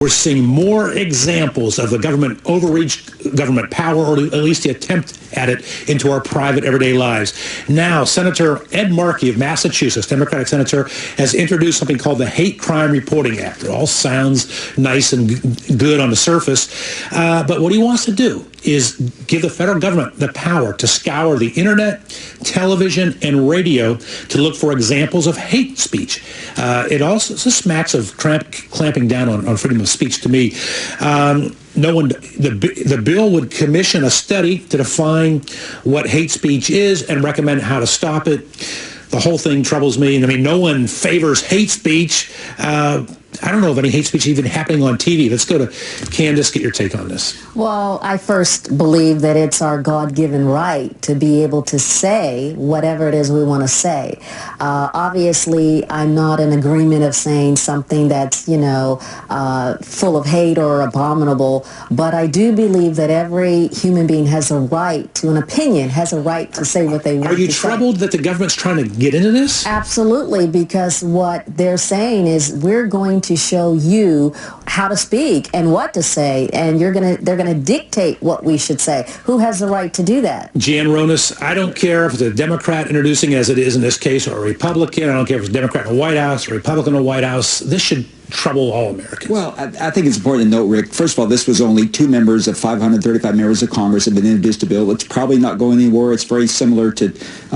We're seeing more examples of the government overreach, government power, or at least the attempt at it into our private everyday lives. Now, Senator Ed Markey of Massachusetts, Democratic senator, has introduced something called the Hate Crime Reporting Act. It all sounds nice and good on the surface, but what he wants to do is give the federal government the power to scour the internet, television, and radio to look for examples of hate speech. It also smacks of clamping down on freedom of speech to me. The bill would commission a study to define what hate speech is and recommend how to stop it. The whole thing troubles me. I mean, no one favors hate speech. I don't know of any hate speech even happening on TV. Let's go to Candace, get your take on this. Well, I first believe that it's our God-given right to be able to say whatever it is we want to say. Obviously, I'm not in agreement of saying something that's, full of hate or abominable, but I do believe that every human being has a right to an opinion, has a right to say what they want to say. Are you troubled that the government's trying to get into this? Absolutely, because what they're saying is we're going to show you how to speak and what to say, and they're going to dictate what we should say. Who has the right to do that? Jan Ronas, I don't care if it's a Democrat introducing, as it is in this case, or a Republican. I don't care if it's a Democrat in the White House or a Republican in the White House. This should trouble all Americans. Well, I think it's important to note, Rick, first of all, this was only 2 members of 535 members of Congress have been introduced a bill. It's probably not going anywhere. It's very similar to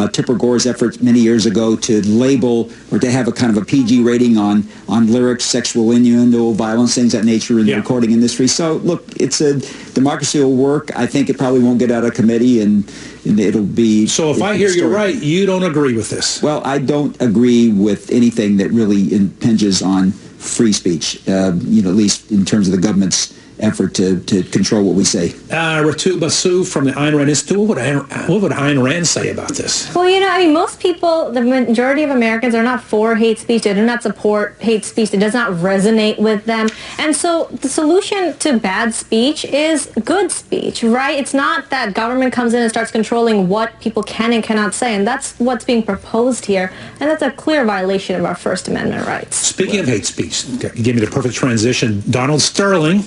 Tipper Gore's efforts many years ago to label or to have a kind of a PG rating on lyrics, sexual innuendo, violence, things of that nature in the recording industry. So, look, it's a democracy will work. I think it probably won't get out of committee, and it'll be... So if I hear you right, you don't agree with this? Well, I don't agree with anything that really impinges on free speech, at least in terms of the government's effort to control what we say. Ritu Basu from the Ayn Rand Institute, what would Ayn Rand say about this? Well, most people, the majority of Americans are not for hate speech. They do not support hate speech. It does not resonate with them. And so the solution to bad speech is good speech, right? It's not that government comes in and starts controlling what people can and cannot say. And that's what's being proposed here. And that's a clear violation of our First Amendment rights. Speaking of hate speech, you gave me the perfect transition. Donald Sterling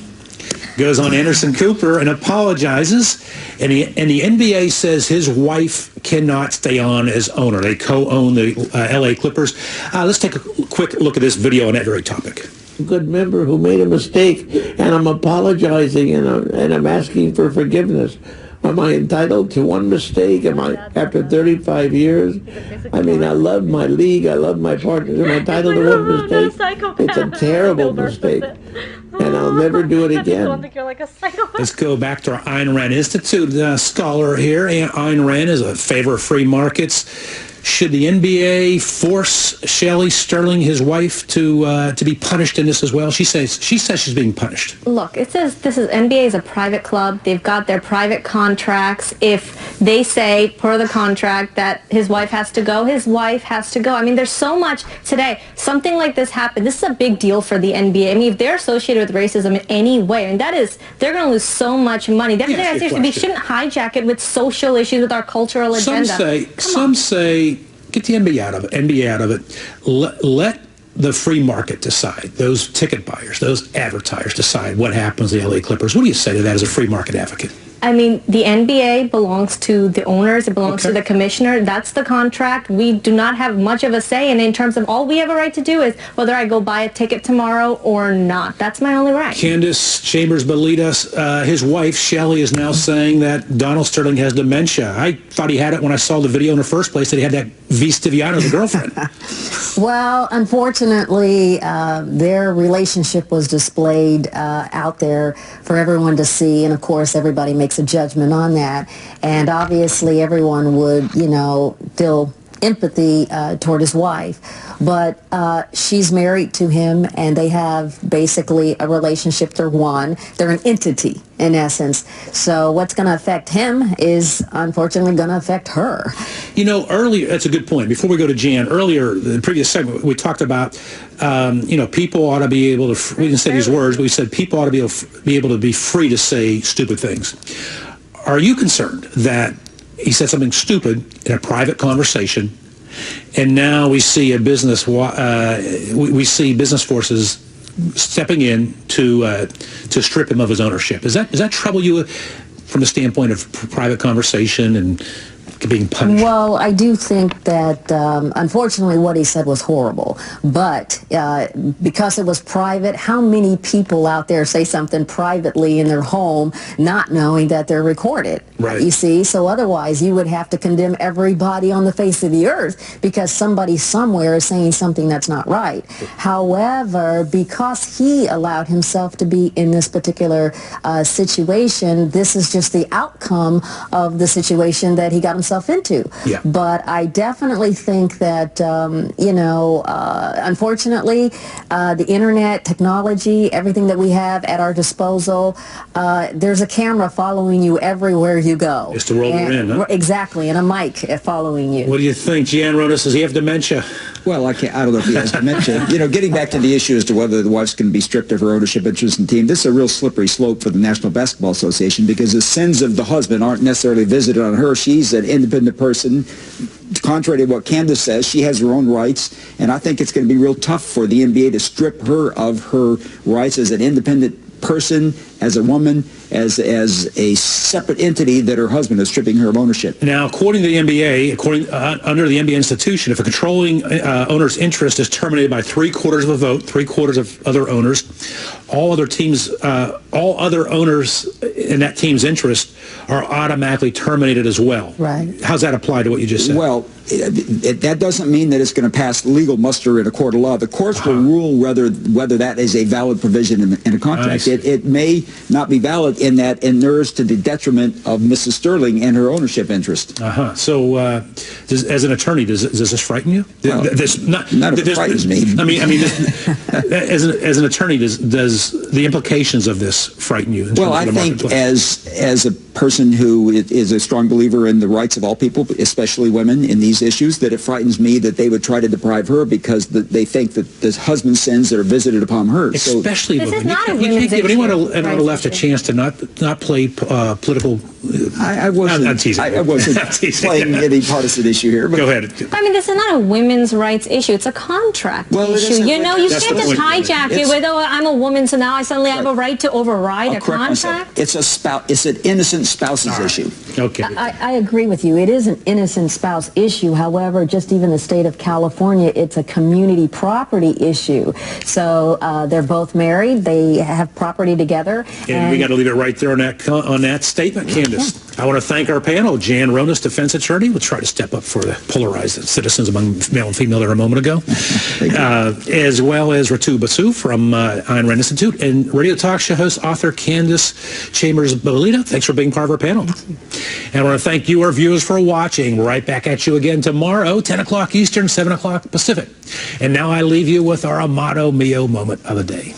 goes on Anderson Cooper and apologizes, and the NBA says his wife cannot stay on as owner. They co-own the LA Clippers. Let's take a quick look at this video on that very topic. A good member who made a mistake, and I'm apologizing, and I'm asking for forgiveness. Am I entitled to one mistake? Am I, after 35 years? I mean, I love my league. I love my partners. Am I entitled to one mistake? It's a terrible mistake, and I'll never do it again. Let's go back to our Ayn Rand Institute scholar here. Ayn Rand is a favor of free markets. Should the NBA force Shelley Sterling, his wife, to be punished in this as well? She says she's being punished. Look, it says NBA is a private club. They've got their private contracts. If they say per the contract that his wife has to go, his wife has to go. I mean, there's so much today. Something like this happened. This is a big deal for the NBA. I mean, if they're associated with racism in any way, and they're going to lose so much money. We shouldn't hijack it with social issues, with our cultural agenda. Some say. Get the NBA out of it. Let the free market decide. Those ticket buyers, those advertisers decide what happens to the LA Clippers. What do you say to that as a free market advocate? I mean, the NBA belongs to the owners. It belongs to the commissioner. That's the contract. We do not have much of a say. And in terms of all we have a right to do is whether I go buy a ticket tomorrow or not. That's my only right. Candace Chambers-Belida, his wife, Shelley, is now saying that Donald Sterling has dementia. I thought he had it when I saw the video in the first place, that he had that V. Stiviano, the girlfriend. Well, unfortunately, their relationship was displayed out there for everyone to see. And, of course, everybody makes a judgment on that, and obviously everyone would, feel empathy toward his wife, but she's married to him, and they have basically a relationship. They're an entity in essence. So what's going to affect him is unfortunately going to affect her. Earlier, that's a good point. Before we go to Jan, earlier, the previous segment, we talked about, people ought to be able to, we didn't say these words, but we said people ought to be able to be free to say stupid things. Are you concerned that he said something stupid in a private conversation, and now we see we see business forces stepping in to strip him of his ownership. Does that trouble you from the standpoint of private conversation and being punished? Well, I do think that, unfortunately, what he said was horrible. But because it was private, how many people out there say something privately in their home not knowing that they're recorded? Right. You see? So otherwise, you would have to condemn everybody on the face of the earth because somebody somewhere is saying something that's not right. However, because he allowed himself to be in this particular situation, this is just the outcome of the situation that he got himself into. Yeah. But I definitely think that, unfortunately, the internet, technology, everything that we have at our disposal, there's a camera following you everywhere you go. It's the world we're in, huh? Exactly, and a mic following you. What do you think? Jan Ronas, does he have dementia? Well, I don't know if he has dementia. Getting back to the issue as to whether the wife's going to be stripped of her ownership interest in the team, this is a real slippery slope for the National Basketball Association because the sins of the husband aren't necessarily visited on her. She's an independent person. Contrary to what Candace says, she has her own rights, and I think it's going to be real tough for the NBA to strip her of her rights as an independent person, as a woman, as a separate entity that her husband is stripping her of ownership. Now, according to the NBA, under the NBA institution, if a controlling owner's interest is terminated by 3/4 of a vote, 3/4 of other owners, all other owners in that team's interest are automatically terminated as well. Right. How's that apply to what you just said? Well, that doesn't mean that it's going to pass legal muster in a court of law. The courts will rule whether that is a valid provision in a contract. It may not be valid in that it inures to the detriment of Mrs. Sterling and her ownership interest. So, as an attorney, does this frighten you? Well, none of it frightens me. I mean, as an attorney, does the implications of this frighten you? Well, I think as a person who is a strong believer in the rights of all people, especially women, in these issues, that it frightens me that they would try to deprime her because they think that the husband's sins that are visited upon her. Especially this women. is not a You can't give anyone left a issue. chance to not play political. I wasn't playing any partisan issue here. But go ahead. I mean, this is not a women's rights issue. It's a contract issue. You can't just hijack it with, oh, I'm a woman, so now I suddenly have a right to override a contract. It's an innocent spouse's issue. Okay. I agree with you. It is an innocent spouse issue. However, just even the state of California, it's a community property issue. So they're both married. They have property together. And we got to leave it right there on that statement, Candace. I want to thank our panel, Jan Ronas, defense attorney. We'll try to step up for the polarized citizens among male and female there a moment ago, as well as Ritu Basu from Ayn Rand Institute and radio talk show host, author Candace Chambers-Belida. Thanks for being part of our panel. And I want to thank you, our viewers, for watching. We're right back at you again tomorrow, 10 o'clock Eastern, 7 o'clock Pacific. And now I leave you with our Amato Mio moment of the day.